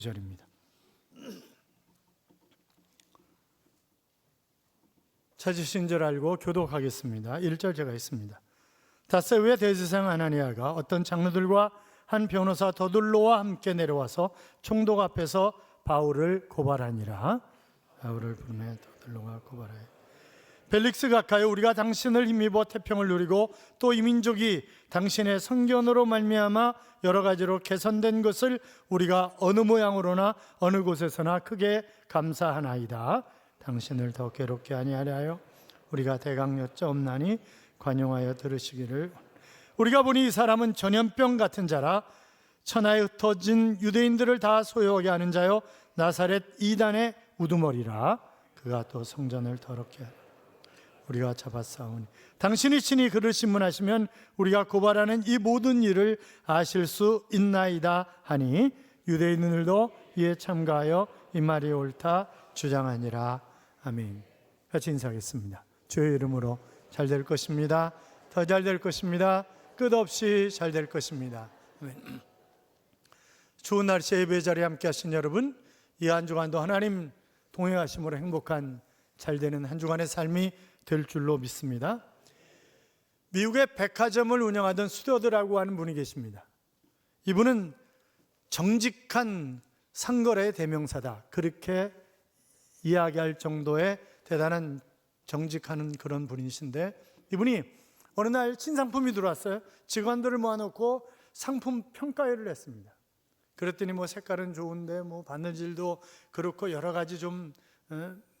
절입니다. 찾으신 줄 알고 교독하겠습니다. 1절 제가 있습니다. 닷새 후에 대제사장 아나니아가 어떤 장로들과 한 변호사 더둘로와 함께 내려와서 총독 앞에서 바울을 고발하니라. 바울을 부르매 더둘로가 고발하여 벨릭스 각하여, 우리가 당신을 힘입어 태평을 누리고 또 이 민족이 당신의 성견으로 말미암아 여러 가지로 개선된 것을 우리가 어느 모양으로나 어느 곳에서나 크게 감사하나이다. 당신을 더 괴롭게 아니하려 하여 우리가 대강 여짜옵나니 관용하여 들으시기를. 우리가 보니 이 사람은 전염병 같은 자라 천하에 흩어진 유대인들을 다 소요하게 하는 자요 나사렛 이단의 우두머리라. 그가 또 성전을 더럽게 하라. 우리가 잡아싸우니 당신이 친히 그를 신문하시면 우리가 고발하는 이 모든 일을 아실 수 있나이다 하니, 유대인들도 이에 참가하여 이 말이 옳다 주장하니라. 아멘. 같이 인사하겠습니다. 주의 이름으로 잘 될 것입니다. 더 잘 될 것입니다. 끝없이 잘 될 것입니다. 아멘. 좋은 날씨 예배 자리에 함께 하신 여러분, 이 한 주간도 하나님 동행하심으로 행복한 잘 되는 한 주간의 삶이 될 줄로 믿습니다. 미국의 백화점을 운영하던 스튜어드라고 하는 분이 계십니다. 이분은 정직한 상거래의 대명사다, 그렇게 이야기할 정도의 대단한 정직하는 그런 분이신데, 이분이 어느 날 신상품이 들어왔어요. 직원들을 모아놓고 상품 평가회를 했습니다. 그랬더니 뭐 색깔은 좋은데 뭐 바느질도 그렇고 여러 가지 좀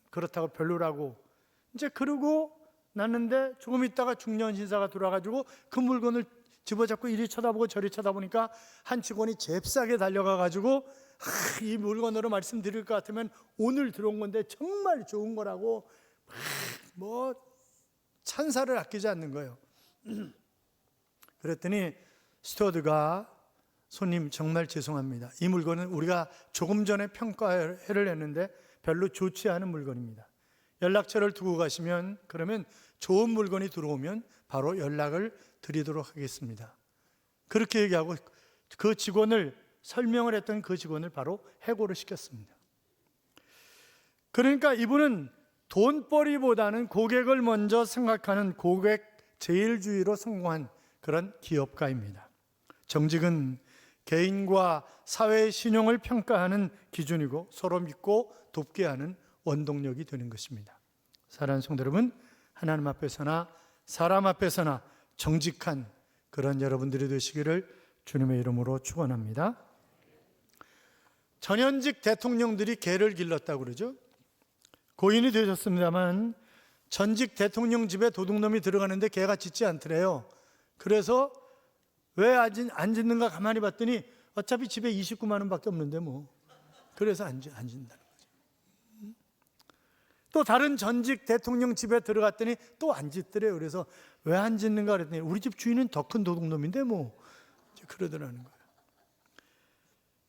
그렇다고 별로라고, 이제 그러고 났는데 조금 있다가 중년 신사가 들어와가지고 그 물건을 집어잡고 이리 쳐다보고 저리 쳐다보니까 한 직원이 잽싸게 달려가가지고 이 물건으로 말씀드릴 것 같으면 오늘 들어온 건데 정말 좋은 거라고 뭐 찬사를 아끼지 않는 거예요. 그랬더니 스튜어드가, 손님 정말 죄송합니다. 이 물건은 우리가 조금 전에 평가회를 했는데 별로 좋지 않은 물건입니다. 연락처를 두고 가시면, 그러면 좋은 물건이 들어오면 바로 연락을 드리도록 하겠습니다. 그렇게 얘기하고 그 직원을, 설명을 했던 그 직원을 바로 해고를 시켰습니다. 그러니까 이분은 돈벌이보다는 고객을 먼저 생각하는 고객 제일주의로 성공한 그런 기업가입니다. 정직은 개인과 사회의 신용을 평가하는 기준이고 서로 믿고 돕게 하는 원동력이 되는 것입니다. 사랑하는 성도 여러분, 하나님 앞에서나 사람 앞에서나 정직한 그런 여러분들이 되시기를 주님의 이름으로 축원합니다. 전현직 대통령들이 개를 길렀다고 그러죠. 고인이 되셨습니다만 전직 대통령 집에 도둑놈이 들어가는데 개가 짖지 않더래요. 그래서 왜 안 짖는가 가만히 봤더니 어차피 집에 29만 원밖에 없는데 뭐, 그래서 안 짖는다는 거죠. 또 다른 전직 대통령 집에 들어갔더니 또 안 짖더래요. 그래서 왜 안 짖는가 그랬더니 우리 집 주인은 더 큰 도둑놈인데 뭐, 그러더라는 거예요.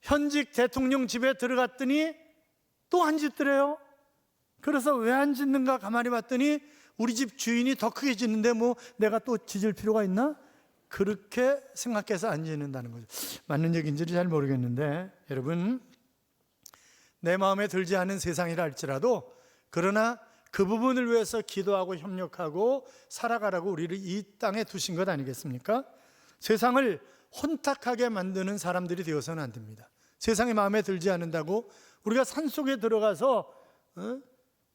현직 대통령 집에 들어갔더니 또 안 짖더래요. 그래서 왜 안 짖는가 가만히 봤더니 우리 집 주인이 더 크게 짖는데 뭐 내가 또 짖을 필요가 있나? 그렇게 생각해서 안 짖는다는 거죠. 맞는 얘기인지는 잘 모르겠는데, 여러분, 내 마음에 들지 않은 세상이라 할지라도 그러나 그 부분을 위해서 기도하고 협력하고 살아가라고 우리를 이 땅에 두신 것 아니겠습니까? 세상을 혼탁하게 만드는 사람들이 되어서는 안 됩니다. 세상이 마음에 들지 않는다고 우리가 산속에 들어가서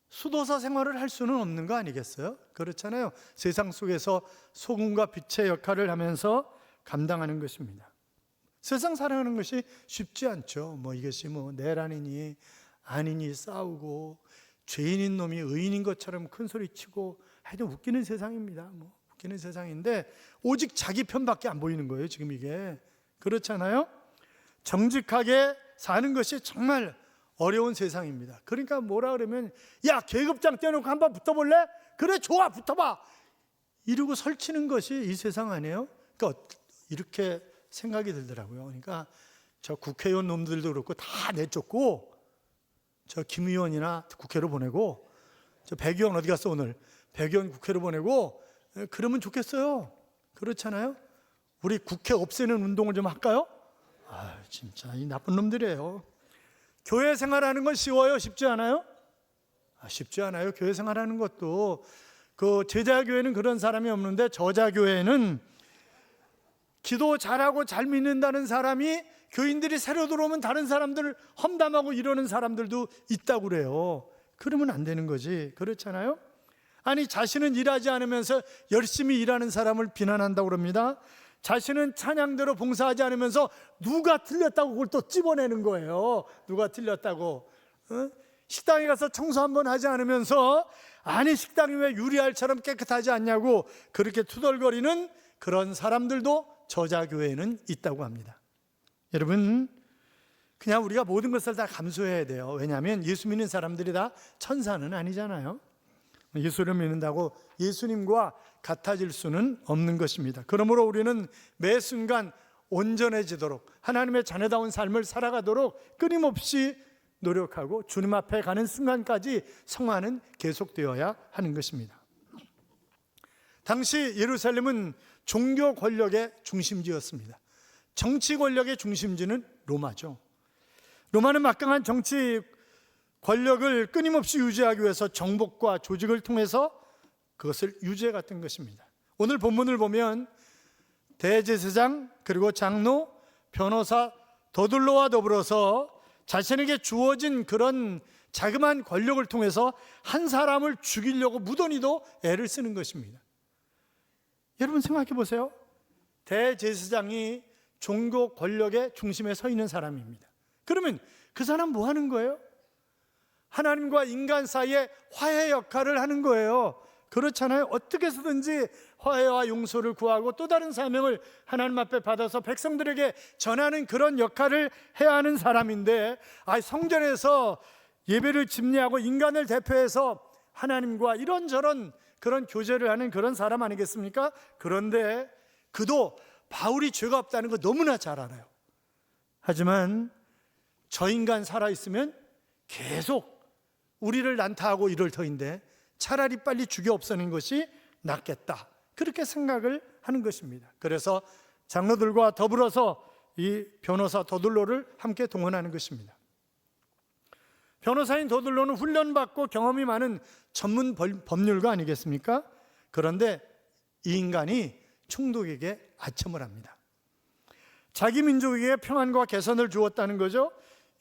수도사 생활을 할 수는 없는 거 아니겠어요? 그렇잖아요. 세상 속에서 소금과 빛의 역할을 하면서 감당하는 것입니다. 세상 살아가는 것이 쉽지 않죠. 뭐 이것이 뭐 내란이니 아니니 싸우고 죄인인 놈이 의인인 것처럼 큰 소리 치고 하여튼 웃기는 세상입니다. 뭐 웃기는 세상인데 오직 자기 편밖에 안 보이는 거예요. 지금 이게 그렇잖아요. 정직하게 사는 것이 정말 어려운 세상입니다. 그러니까 뭐라 그러면 야, 계급장 떼놓고 한번 붙어볼래? 그래, 좋아, 붙어봐, 이러고 설치는 것이 이 세상 아니에요? 그러니까 이렇게 생각이 들더라고요. 그러니까 저 국회의원 놈들도 그렇고 다 내쫓고 저 김 의원이나 국회로 보내고, 저 백 의원 어디 갔어 오늘? 백 의원 국회로 보내고 그러면 좋겠어요. 그렇잖아요. 우리 국회 없애는 운동을 좀 할까요? 아, 진짜 이 나쁜 놈들이에요. 교회 생활하는 건 쉬워요? 쉽지 않아요? 쉽지 않아요. 교회 생활하는 것도. 그 제자교회는 그런 사람이 없는데 저자교회는 기도 잘하고 잘 믿는다는 사람이 교인들이 새로 들어오면 다른 사람들을 험담하고 이러는 사람들도 있다고 그래요. 그러면 안 되는 거지. 그렇잖아요? 아니, 자신은 일하지 않으면서 열심히 일하는 사람을 비난한다고 그럽니다. 자신은 찬양대로 봉사하지 않으면서 누가 틀렸다고 그걸 또 찝어내는 거예요. 누가 틀렸다고. 식당에 가서 청소 한번 하지 않으면서 아니, 식당이 왜 유리알처럼 깨끗하지 않냐고 그렇게 투덜거리는 그런 사람들도 저자교회에는 있다고 합니다. 여러분, 그냥 우리가 모든 것을 다 감수해야 돼요. 왜냐하면 예수 믿는 사람들이 다 천사는 아니잖아요. 예수를 믿는다고 예수님과 같아질 수는 없는 것입니다. 그러므로 우리는 매 순간 온전해지도록, 하나님의 자녀다운 삶을 살아가도록 끊임없이 노력하고 주님 앞에 가는 순간까지 성화는 계속되어야 하는 것입니다. 당시 예루살렘은 종교 권력의 중심지였습니다. 정치 권력의 중심지는 로마죠. 로마는 막강한 정치 권력을 끊임없이 유지하기 위해서 정복과 조직을 통해서 그것을 유지해갔던 것입니다. 오늘 본문을 보면 대제사장 그리고 장로, 변호사, 더둘로와 더불어서 자신에게 주어진 그런 자그마한 권력을 통해서 한 사람을 죽이려고 무던히도 애를 쓰는 것입니다. 여러분 생각해 보세요. 대제사장이 종교 권력의 중심에 서 있는 사람입니다. 그러면 그 사람 뭐 하는 거예요? 하나님과 인간 사이에 화해 역할을 하는 거예요. 그렇잖아요. 어떻게 해서든지 화해와 용서를 구하고 또 다른 사명을 하나님 앞에 받아서 백성들에게 전하는 그런 역할을 해야 하는 사람인데, 성전에서 예배를 집례하고 인간을 대표해서 하나님과 이런저런 그런 교제를 하는 그런 사람 아니겠습니까? 그런데 그도 바울이 죄가 없다는 거 너무나 잘 알아요. 하지만 저 인간 살아있으면 계속 우리를 난타하고 이럴 터인데 차라리 빨리 죽여 없애는 것이 낫겠다, 그렇게 생각을 하는 것입니다. 그래서 장로들과 더불어서 이 변호사 더둘로를 함께 동원하는 것입니다. 변호사인 더둘로는 훈련받고 경험이 많은 전문 법률가 아니겠습니까? 그런데 이 인간이 총독에게 아첨을 합니다. 자기 민족에게 평안과 개선을 주었다는 거죠.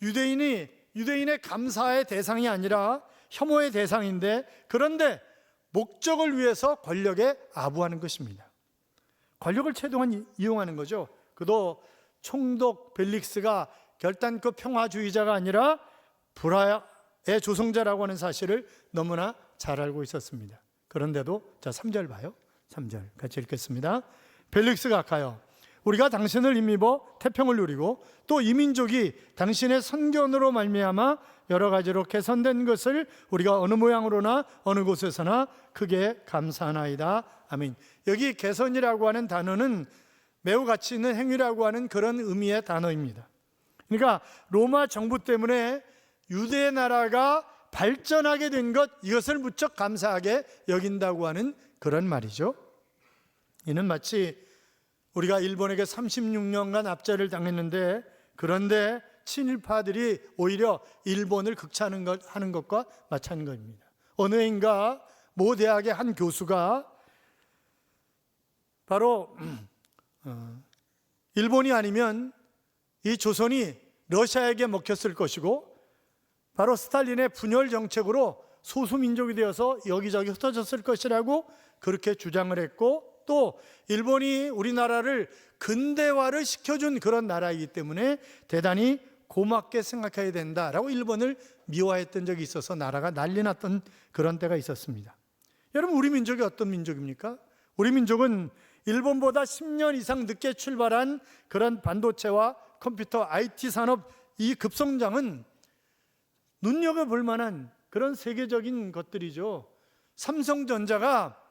유대인의 감사의 대상이 아니라 혐오의 대상인데, 그런데 목적을 위해서 권력에 아부하는 것입니다. 권력을 최대한 이용하는 거죠. 그도 총독 벨릭스가 결단급 평화주의자가 아니라 불화의 조성자라고 하는 사실을 너무나 잘 알고 있었습니다. 그런데도 3절 봐요. 3절 같이 읽겠습니다. 벨릭스가 가요. 우리가 당신을 힘입어 태평을 누리고 또 이 민족이 당신의 선견으로 말미암아 여러 가지로 개선된 것을 우리가 어느 모양으로나 어느 곳에서나 크게 감사하나이다. 아멘. 여기 개선이라고 하는 단어는 매우 가치 있는 행위라고 하는 그런 의미의 단어입니다. 그러니까 로마 정부 때문에 유대 나라가 발전하게 된 것, 이것을 무척 감사하게 여긴다고 하는 그런 말이죠. 이는 마치 우리가 일본에게 36년간 압제를 당했는데, 그런데 친일파들이 오히려 일본을 극찬하는 것과 마찬가지입니다. 어느 해인가 모 대학의 한 교수가 바로 일본이 아니면 이 조선이 러시아에게 먹혔을 것이고, 바로 스탈린의 분열 정책으로 소수민족이 되어서 여기저기 흩어졌을 것이라고 그렇게 주장을 했고, 또 일본이 우리나라를 근대화를 시켜준 그런 나라이기 때문에 대단히 고맙게 생각해야 된다라고 일본을 미화했던 적이 있어서 나라가 난리 났던 그런 때가 있었습니다. 여러분, 우리 민족이 어떤 민족입니까? 우리 민족은 일본보다 10년 이상 늦게 출발한 그런 반도체와 컴퓨터, IT 산업 이 급성장은 눈여겨볼 만한 그런 세계적인 것들이죠. 삼성전자가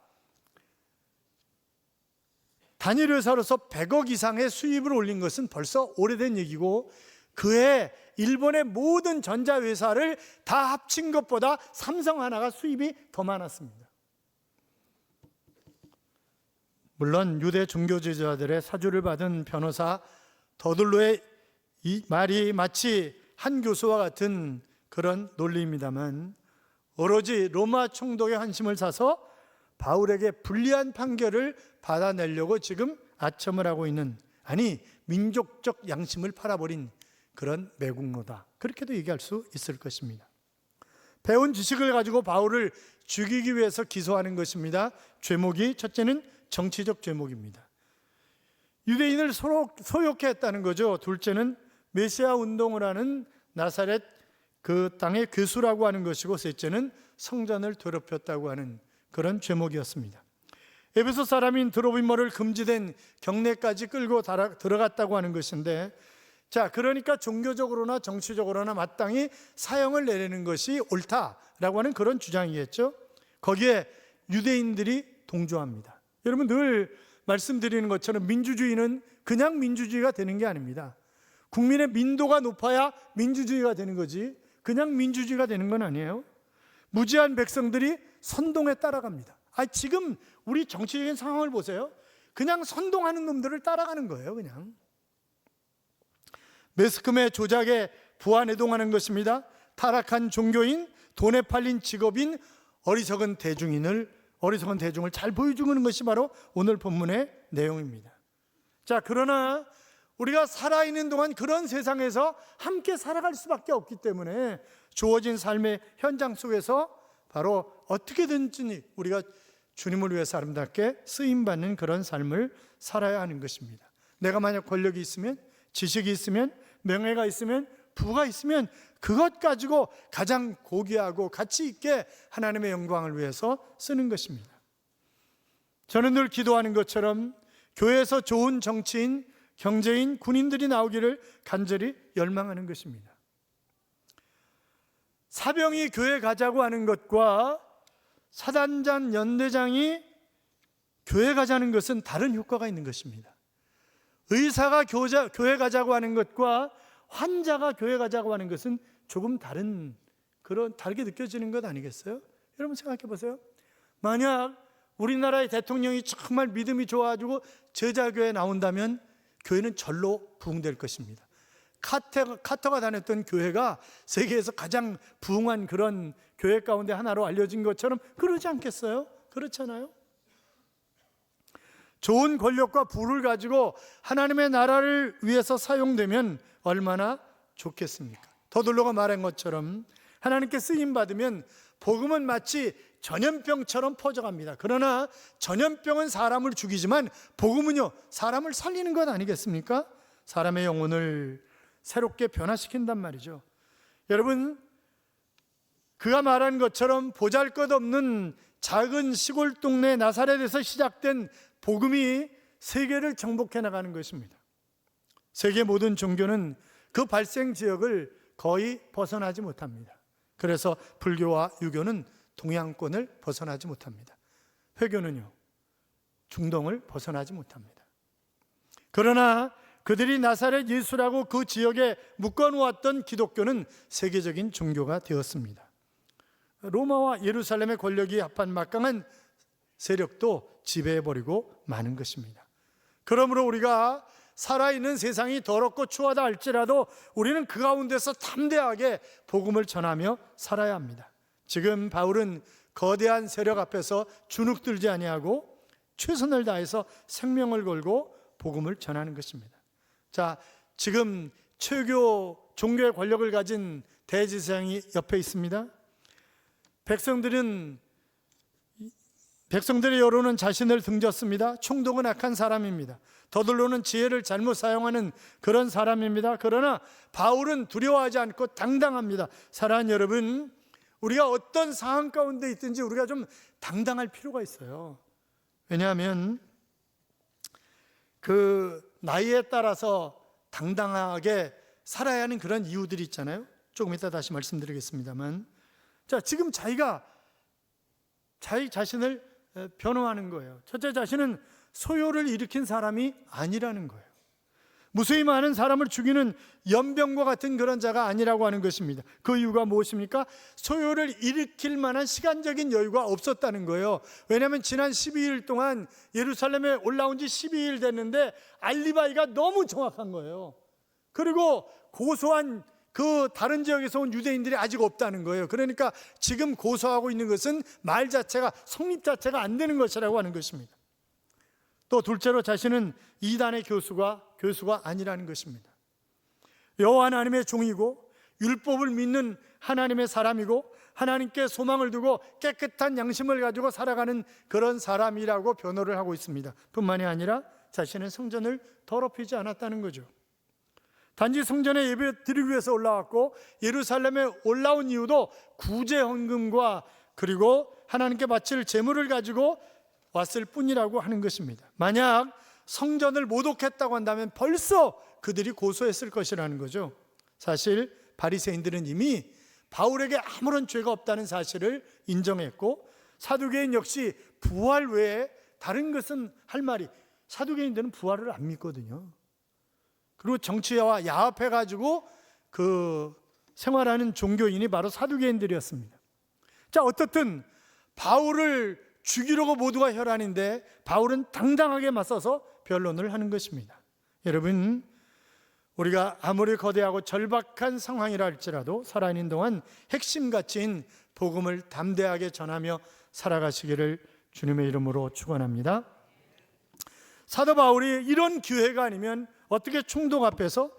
단일 회사로서 100억 이상의 수입을 올린 것은 벌써 오래된 얘기고, 그해 일본의 모든 전자회사를 다 합친 것보다 삼성 하나가 수입이 더 많았습니다. 물론 유대 종교지도자들의 사주를 받은 변호사 더둘로의 이 말이 마치 한 교수와 같은 그런 논리입니다만 오로지 로마 총독의 환심을 사서 바울에게 불리한 판결을 받아내려고 지금 아첨을 하고 있는, 아니 민족적 양심을 팔아버린 그런 매국노다, 그렇게도 얘기할 수 있을 것입니다. 배운 지식을 가지고 바울을 죽이기 위해서 기소하는 것입니다. 죄목이 첫째는 정치적 죄목입니다. 유대인을 소욕해 했다는 거죠. 둘째는 메시아 운동을 하는 나사렛 그 땅의 괴수라고 하는 것이고, 셋째는 성전을 더럽혔다고 하는 그런 죄목이었습니다. 에베소 사람인 드로비머를 금지된 경내까지 끌고 들어갔다고 하는 것인데, 자, 그러니까 종교적으로나 정치적으로나 마땅히 사형을 내리는 것이 옳다라고 하는 그런 주장이겠죠. 거기에 유대인들이 동조합니다. 여러분, 늘 말씀드리는 것처럼 민주주의는 그냥 민주주의가 되는 게 아닙니다. 국민의 민도가 높아야 민주주의가 되는 거지, 그냥 민주주의가 되는 건 아니에요. 무지한 백성들이 선동에 따라갑니다. 지금 우리 정치적인 상황을 보세요. 그냥 선동하는 놈들을 따라가는 거예요. 그냥 매스컴의 조작에 부안해동하는 것입니다. 타락한 종교인, 돈에 팔린 직업인, 어리석은 대중을 잘 보여주는 것이 바로 오늘 본문의 내용입니다. 자, 그러나 우리가 살아있는 동안 그런 세상에서 함께 살아갈 수밖에 없기 때문에 주어진 삶의 현장 속에서 바로 어떻게든지 우리가 주님을 위해서 아름답게 쓰임받는 그런 삶을 살아야 하는 것입니다. 내가 만약 권력이 있으면, 지식이 있으면, 명예가 있으면, 부가 있으면 그것 가지고 가장 고귀하고 가치 있게 하나님의 영광을 위해서 쓰는 것입니다. 저는 늘 기도하는 것처럼 교회에서 좋은 정치인, 경제인, 군인들이 나오기를 간절히 열망하는 것입니다. 사병이 교회 가자고 하는 것과 사단장, 연대장이 교회 가자는 것은 다른 효과가 있는 것입니다. 의사가 교회 가자고 하는 것과 환자가 교회 가자고 하는 것은 조금 다르게 느껴지는 것 아니겠어요? 여러분 생각해 보세요. 만약 우리나라의 대통령이 정말 믿음이 좋아가지고 제자교회에 나온다면 교회는 절로 부흥될 것입니다. 카터가 다녔던 교회가 세계에서 가장 부흥한 그런 교회 가운데 하나로 알려진 것처럼 그러지 않겠어요? 그렇잖아요. 좋은 권력과 부를 가지고 하나님의 나라를 위해서 사용되면 얼마나 좋겠습니까? 더들로가 말한 것처럼 하나님께 쓰임받으면 복음은 마치 전염병처럼 퍼져갑니다. 그러나 전염병은 사람을 죽이지만 복음은요, 사람을 살리는 것 아니겠습니까? 사람의 영혼을 새롭게 변화시킨단 말이죠. 여러분, 그가 말한 것처럼 보잘것없는 작은 시골 동네 나사렛에서 시작된 복음이 세계를 정복해 나가는 것입니다. 세계 모든 종교는 그 발생 지역을 거의 벗어나지 못합니다. 그래서 불교와 유교는 동양권을 벗어나지 못합니다. 회교는요, 중동을 벗어나지 못합니다. 그러나 그들이 나사렛 예수라고 그 지역에 묶어놓았던 기독교는 세계적인 종교가 되었습니다. 로마와 예루살렘의 권력이 합한 막강한 세력도 지배해버리고 마는 것입니다. 그러므로 우리가 살아있는 세상이 더럽고 추하다 할지라도 우리는 그 가운데서 담대하게 복음을 전하며 살아야 합니다. 지금 바울은 거대한 세력 앞에서 주눅들지 아니하고 최선을 다해서 생명을 걸고 복음을 전하는 것입니다. 자, 지금 최고 종교의 권력을 가진 대제사장이 옆에 있습니다. 백성들의 여론은 자신을 등졌습니다. 총독은 악한 사람입니다. 더들로는 지혜를 잘못 사용하는 그런 사람입니다. 그러나 바울은 두려워하지 않고 당당합니다. 사랑하는 여러분, 우리가 어떤 상황 가운데 있든지 우리가 좀 당당할 필요가 있어요. 왜냐하면 그 나이에 따라서 당당하게 살아야 하는 그런 이유들이 있잖아요. 조금 이따 다시 말씀드리겠습니다만, 자, 지금 자기 자신을 변호하는 거예요. 첫째, 자신은 소요를 일으킨 사람이 아니라는 거예요. 무수히 많은 사람을 죽이는 연병과 같은 그런 자가 아니라고 하는 것입니다. 그 이유가 무엇입니까? 소요를 일으킬 만한 시간적인 여유가 없었다는 거예요. 왜냐하면 지난 12일 동안 예루살렘에 올라온 지 12일 됐는데 알리바이가 너무 정확한 거예요. 그리고 고소한 그 다른 지역에서 온 유대인들이 아직 없다는 거예요. 그러니까 지금 고소하고 있는 것은 말 자체가, 성립 자체가 안 되는 것이라고 하는 것입니다. 또 둘째로 자신은 이단의 교수가 아니라는 것입니다. 여호와 하나님의 종이고 율법을 믿는 하나님의 사람이고 하나님께 소망을 두고 깨끗한 양심을 가지고 살아가는 그런 사람이라고 변호를 하고 있습니다. 뿐만이 아니라 자신은 성전을 더럽히지 않았다는 거죠. 단지 성전에 예배 드리기 위해서 올라왔고 예루살렘에 올라온 이유도 구제 헌금과 그리고 하나님께 바칠 제물을 가지고 왔을 뿐이라고 하는 것입니다. 만약 성전을 모독했다고 한다면 벌써 그들이 고소했을 것이라는 거죠. 사실 바리새인들은 이미 바울에게 아무런 죄가 없다는 사실을 인정했고, 사두개인 역시 부활 외에 다른 것은 할 말이, 사두개인들은 부활을 안 믿거든요. 그리고 정치와 야합해가지고 그 생활하는 종교인이 바로 사두개인들이었습니다. 자, 어떻든 바울을 죽이려고 모두가 혈안인데 바울은 당당하게 맞서서 변론을 하는 것입니다. 여러분, 우리가 아무리 거대하고 절박한 상황이라 할지라도 살아있는 동안 핵심 가치인 복음을 담대하게 전하며 살아가시기를 주님의 이름으로 축원합니다. 사도 바울이 이런 기회가 아니면 어떻게 총독 앞에서,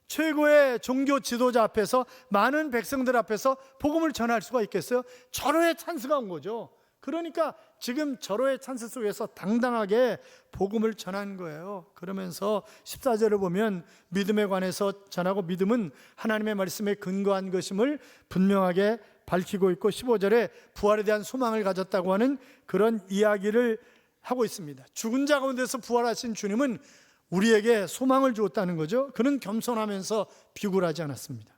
최고의 종교 지도자 앞에서, 많은 백성들 앞에서 복음을 전할 수가 있겠어요? 절호의 찬스가 온 거죠. 그러니까 지금 절호의 찬스 속에서 당당하게 복음을 전한 거예요. 그러면서 14절을 보면 믿음에 관해서 전하고, 믿음은 하나님의 말씀에 근거한 것임을 분명하게 밝히고 있고, 15절에 부활에 대한 소망을 가졌다고 하는 그런 이야기를 하고 있습니다. 죽은 자 가운데서 부활하신 주님은 우리에게 소망을 주었다는 거죠. 그는 겸손하면서 비굴하지 않았습니다.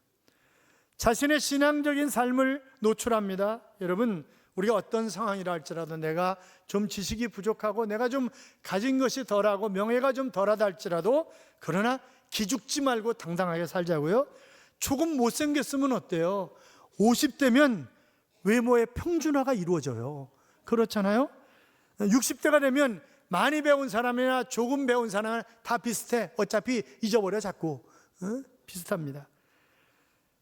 자신의 신앙적인 삶을 노출합니다. 여러분, 우리가 어떤 상황이라 할지라도 내가 좀 지식이 부족하고 내가 좀 가진 것이 덜하고 명예가 좀 덜하다 할지라도, 그러나 기죽지 말고 당당하게 살자고요. 조금 못생겼으면 어때요? 50대면 외모의 평준화가 이루어져요. 그렇잖아요? 60대가 되면 많이 배운 사람이나 조금 배운 사람은 다 비슷해. 어차피 잊어버려 자꾸. 비슷합니다.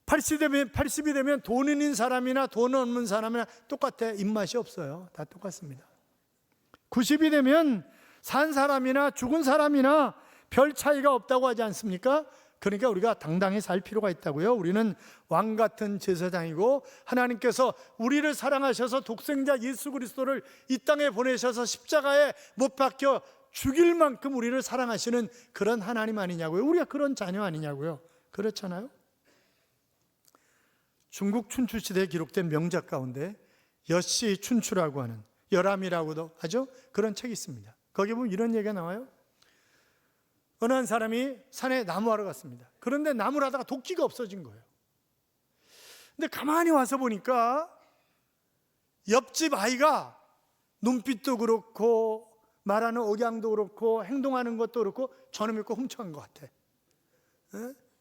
80이 되면 돈 있는 사람이나 돈 없는 사람이나 똑같아. 입맛이 없어요. 다 똑같습니다. 90이 되면 산 사람이나 죽은 사람이나 별 차이가 없다고 하지 않습니까? 그러니까 우리가 당당히 살 필요가 있다고요. 우리는 왕 같은 제사장이고, 하나님께서 우리를 사랑하셔서 독생자 예수 그리스도를 이 땅에 보내셔서 십자가에 못 박혀 죽일 만큼 우리를 사랑하시는 그런 하나님 아니냐고요. 우리가 그런 자녀 아니냐고요. 그렇잖아요. 중국 춘추 시대에 기록된 명작 가운데 여씨 춘추라고 하는, 열암이라고도 하죠. 그런 책이 있습니다. 거기 보면 이런 얘기가 나와요. 어느 한 사람이 산에 나무하러 갔습니다. 그런데 나무를 하다가 도끼가 없어진 거예요. 근데 가만히 와서 보니까 옆집 아이가 눈빛도 그렇고 말하는 억양도 그렇고 행동하는 것도 그렇고 저놈이 꼭 훔쳐간 것 같아.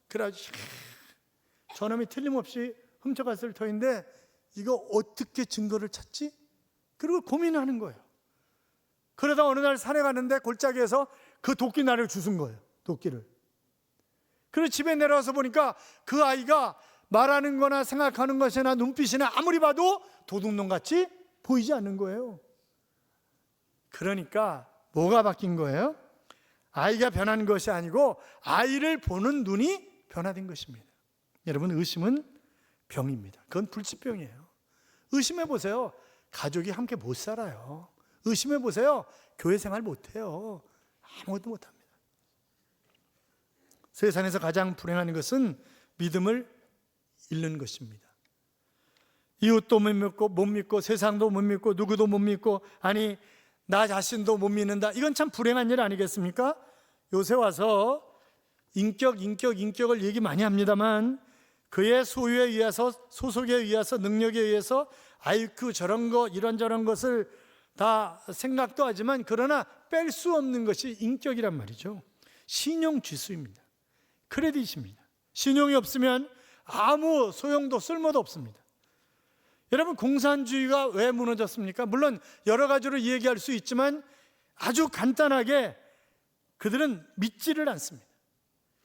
그래가지고 저놈이 틀림없이 훔쳐갔을 터인데 이거 어떻게 증거를 찾지? 그리고 고민하는 거예요. 그러다 어느 날 산에 갔는데 골짜기에서 그 도끼날을 주운 거예요. 도끼를. 그래서 집에 내려와서 보니까 그 아이가 말하는 거나 생각하는 것이나 눈빛이나 아무리 봐도 도둑놈 같이 보이지 않는 거예요. 그러니까 뭐가 바뀐 거예요? 아이가 변한 것이 아니고 아이를 보는 눈이 변화된 것입니다. 여러분, 의심은 병입니다. 그건 불치병이에요. 의심해 보세요. 가족이 함께 못 살아요. 의심해 보세요. 교회 생활 못 해요. 아무것도 못 합니다. 세상에서 가장 불행한 것은 믿음을 잃는 것입니다. 이웃도 못 믿고 세상도 못 믿고 누구도 못 믿고, 아니 나 자신도 못 믿는다. 이건 참 불행한 일 아니겠습니까? 요새 와서 인격을 얘기 많이 합니다만, 그의 소유에 의해서, 소속에 의해서, 능력에 의해서 IQ 저런 거 이런저런 것을 다 생각도 하지만, 그러나 뺄 수 없는 것이 인격이란 말이죠. 신용 지수입니다. 크레딧입니다. 신용이 없으면 아무 소용도 쓸모도 없습니다. 여러분, 공산주의가 왜 무너졌습니까? 물론 여러 가지로 얘기할 수 있지만 아주 간단하게 그들은 믿지를 않습니다.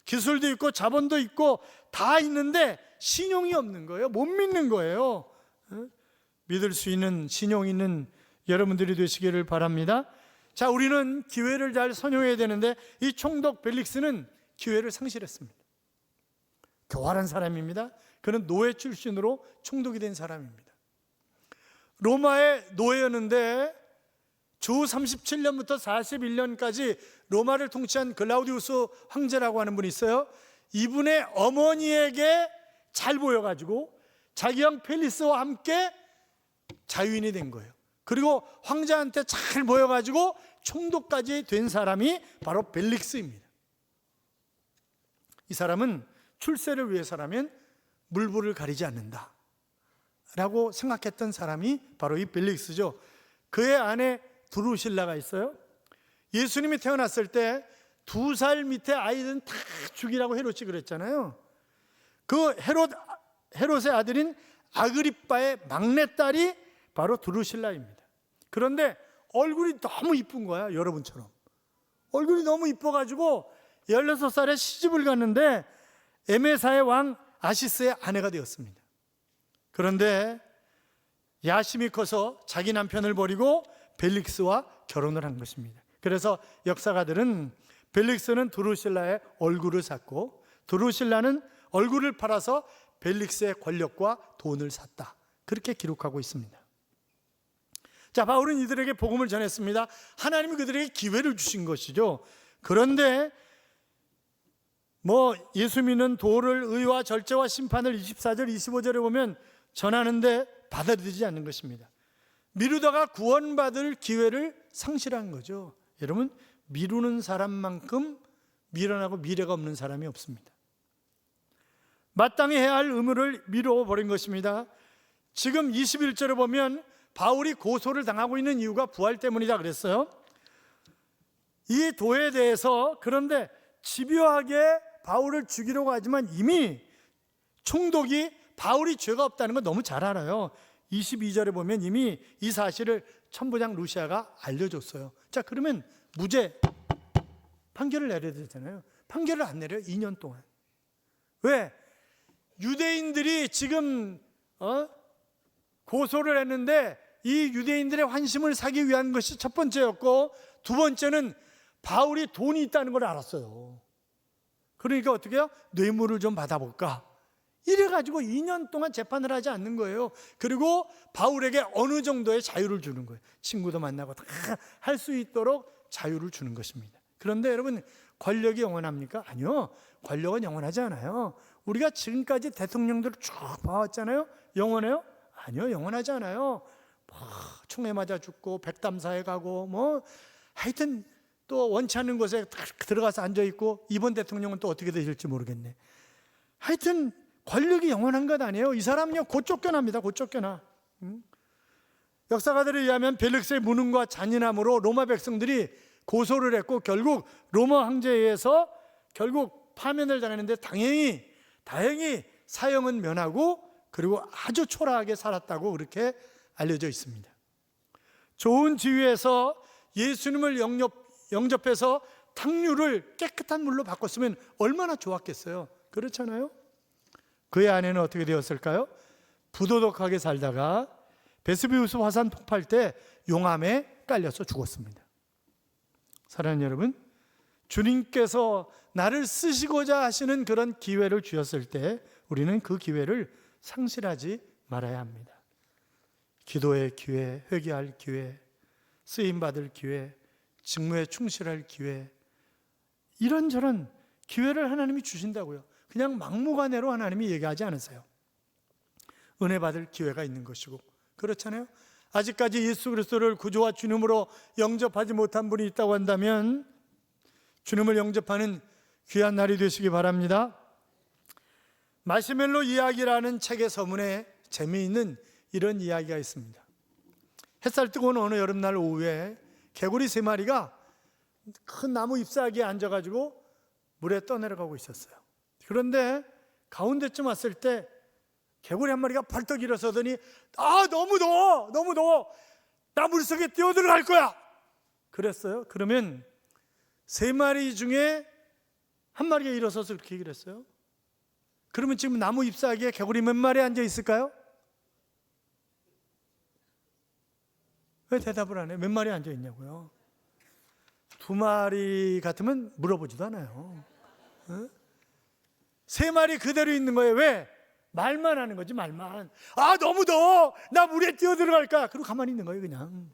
기술도 있고 자본도 있고 다 있는데 신용이 없는 거예요. 못 믿는 거예요. 믿을 수 있는 신용 있는 여러분들이 되시기를 바랍니다. 자, 우리는 기회를 잘 선용해야 되는데 이 총독 벨릭스는 기회를 상실했습니다. 교활한 사람입니다. 그는 노예 출신으로 총독이 된 사람입니다. 로마의 노예였는데 주 37년부터 41년까지 로마를 통치한 글라우디우스 황제라고 하는 분이 있어요. 이분의 어머니에게 잘 보여가지고 자기 형 펠리스와 함께 자유인이 된 거예요. 그리고 황제한테 잘 보여가지고 총독까지 된 사람이 바로 벨릭스입니다. 이 사람은 출세를 위해서라면 물불을 가리지 않는다 라고 생각했던 사람이 바로 이 벨릭스죠. 그의 아내 드루실라가 있어요. 예수님이 태어났을 때 2살 밑에 아이들은 다 죽이라고 헤롯이 그랬잖아요. 그 헤롯의 아들인 아그리빠의 막내딸이 바로 드루실라입니다. 그런데 얼굴이 너무 이쁜 거야. 여러분처럼 얼굴이 너무 이뻐가지고 16살에 시집을 갔는데 에메사의 왕 아시스의 아내가 되었습니다. 그런데 야심이 커서 자기 남편을 버리고 벨릭스와 결혼을 한 것입니다. 그래서 역사가들은 벨릭스는 드루실라의 얼굴을 샀고 드루실라는 얼굴을 팔아서 벨릭스의 권력과 돈을 샀다, 그렇게 기록하고 있습니다. 자, 바울은 이들에게 복음을 전했습니다. 하나님이 그들에게 기회를 주신 것이죠. 그런데 예수 믿는 도를 의와 절제와 심판을 24절 25절에 보면 전하는데 받아들이지 않는 것입니다. 미루다가 구원받을 기회를 상실한 거죠. 여러분, 미루는 사람만큼 미련하고 미래가 없는 사람이 없습니다. 마땅히 해야 할 의무를 미뤄버린 것입니다. 지금 21절에 보면 바울이 고소를 당하고 있는 이유가 부활 때문이다 그랬어요. 이 도에 대해서 그런데 집요하게 바울을 죽이려고 하지만 이미 총독이 바울이 죄가 없다는 걸 너무 잘 알아요. 22절에 보면 이미 이 사실을 천부장 루시아가 알려줬어요. 자, 그러면 무죄 판결을 내려야 되잖아요. 판결을 안 내려요. 2년 동안. 왜? 유대인들이 지금 고소를 했는데 이 유대인들의 환심을 사기 위한 것이 첫 번째였고, 두 번째는 바울이 돈이 있다는 걸 알았어요. 그러니까 어떻게 해요? 뇌물을 좀 받아볼까, 이래가지고 2년 동안 재판을 하지 않는 거예요. 그리고 바울에게 어느 정도의 자유를 주는 거예요. 친구도 만나고 다 할 수 있도록 자유를 주는 것입니다. 그런데 여러분, 권력이 영원합니까? 아니요, 권력은 영원하지 않아요. 우리가 지금까지 대통령들을 쭉 봐왔잖아요. 영원해요? 아니요, 영원하지 않아요. 총에 맞아 죽고 백담사에 가고 하여튼 또 원치 않는 곳에 들어가서 앉아있고, 이번 대통령은 또 어떻게 되실지 모르겠네. 하여튼 권력이 영원한 것 아니에요. 이 사람은요, 곧 쫓겨납니다. 곧 쫓겨나. 역사가들에 의하면 벨릭스의 무능과 잔인함으로 로마 백성들이 고소를 했고, 결국 로마 황제에 의해서 결국 파면을 당했는데 다행히 사형은 면하고, 그리고 아주 초라하게 살았다고 그렇게 알려져 있습니다. 좋은 지위에서 예수님을 영접해서 탕류를 깨끗한 물로 바꿨으면 얼마나 좋았겠어요. 그렇잖아요. 그의 아내는 어떻게 되었을까요? 부도덕하게 살다가 베스비우스 화산 폭발 때 용암에 깔려서 죽었습니다. 사랑하는 여러분, 주님께서 나를 쓰시고자 하시는 그런 기회를 주셨을 때 우리는 그 기회를 상실하지 말아야 합니다. 기도의 기회, 회개할 기회, 쓰임받을 기회, 직무에 충실할 기회, 이런저런 기회를 하나님이 주신다고요. 그냥 막무가내로 하나님이 얘기하지 않으세요. 은혜 받을 기회가 있는 것이고, 그렇잖아요. 아직까지 예수 그리스도를 구주와 주님으로 영접하지 못한 분이 있다고 한다면 주님을 영접하는 귀한 날이 되시기 바랍니다. 마시멜로 이야기라는 책의 서문에 재미있는 이런 이야기가 있습니다. 햇살 뜨거운 어느 여름날 오후에 개구리 3마리가 큰 나무 잎사귀에 앉아가지고 물에 떠내려가고 있었어요. 그런데 가운데쯤 왔을 때 개구리 한 마리가 벌떡 일어서더니 너무 더워, 나 물속에 뛰어들어갈 거야 그랬어요. 그러면 3마리 중에 한 마리가 일어서서 그렇게 얘기를 했어요. 그러면 지금 나무 잎사귀에 개구리 몇 마리 앉아 있을까요? 왜 대답을 안 해요? 몇 마리 앉아 있냐고요? 2마리 같으면 물어보지도 않아요. 3마리 그대로 있는 거예요. 왜? 말만 하는 거지, 말만. 아, 너무 더워, 나 물에 뛰어들어갈까? 그리고 가만히 있는 거예요, 그냥.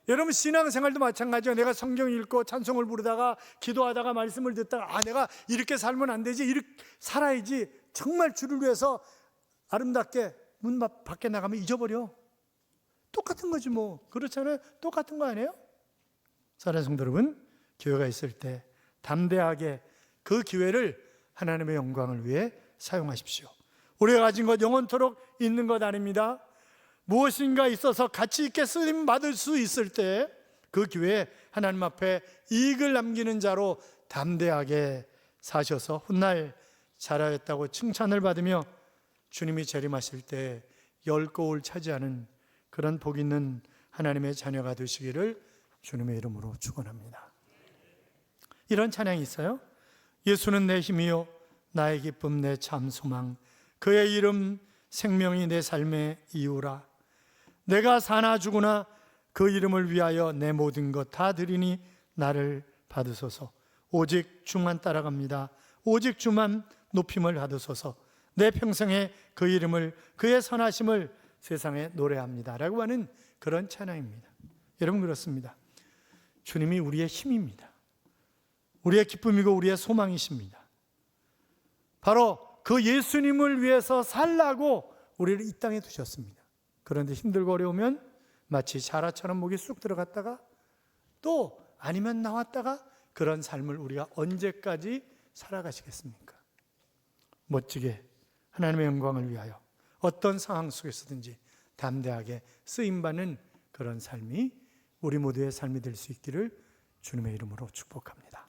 여러분, 신앙생활도 마찬가지예요. 내가 성경 읽고 찬송을 부르다가 기도하다가 말씀을 듣다가 내가 이렇게 살면 안 되지, 이렇게 살아야지, 정말 주를 위해서 아름답게 문 밖에 나가면 잊어버려. 똑같은 거지 뭐. 그렇잖아요. 똑같은 거 아니에요? 사랑하는 성도 여러분, 기회가 있을 때 담대하게 그 기회를 하나님의 영광을 위해 사용하십시오. 우리가 가진 것 영원토록 있는 것 아닙니다. 무엇인가 있어서 가치 있게 쓰임 받을 수 있을 때 그 기회에 하나님 앞에 이익을 남기는 자로 담대하게 사셔서 훗날 잘하였다고 칭찬을 받으며 주님이 재림하실 때 10고을 차지하는 그런 복 있는 하나님의 자녀가 되시기를 주님의 이름으로 축원합니다. 이런 찬양이 있어요. 예수는 내 힘이요 나의 기쁨 내 참 소망, 그의 이름 생명이 내 삶의 이유라. 내가 사나 죽으나 그 이름을 위하여 내 모든 것 다 드리니 나를 받으소서. 오직 주만 따라갑니다. 오직 주만 높임을 받으소서. 내 평생에 그 이름을, 그의 선하심을 세상에 노래합니다 라고 하는 그런 찬양입니다. 여러분, 그렇습니다. 주님이 우리의 힘입니다. 우리의 기쁨이고 우리의 소망이십니다. 바로 그 예수님을 위해서 살라고 우리를 이 땅에 두셨습니다. 그런데 힘들고 어려우면 마치 자라처럼 목이 쑥 들어갔다가 또 아니면 나왔다가 그런 삶을 우리가 언제까지 살아가시겠습니까? 멋지게 하나님의 영광을 위하여 어떤 상황 속에서든지 담대하게 쓰임받는 그런 삶이 우리 모두의 삶이 될 수 있기를 주님의 이름으로 축복합니다.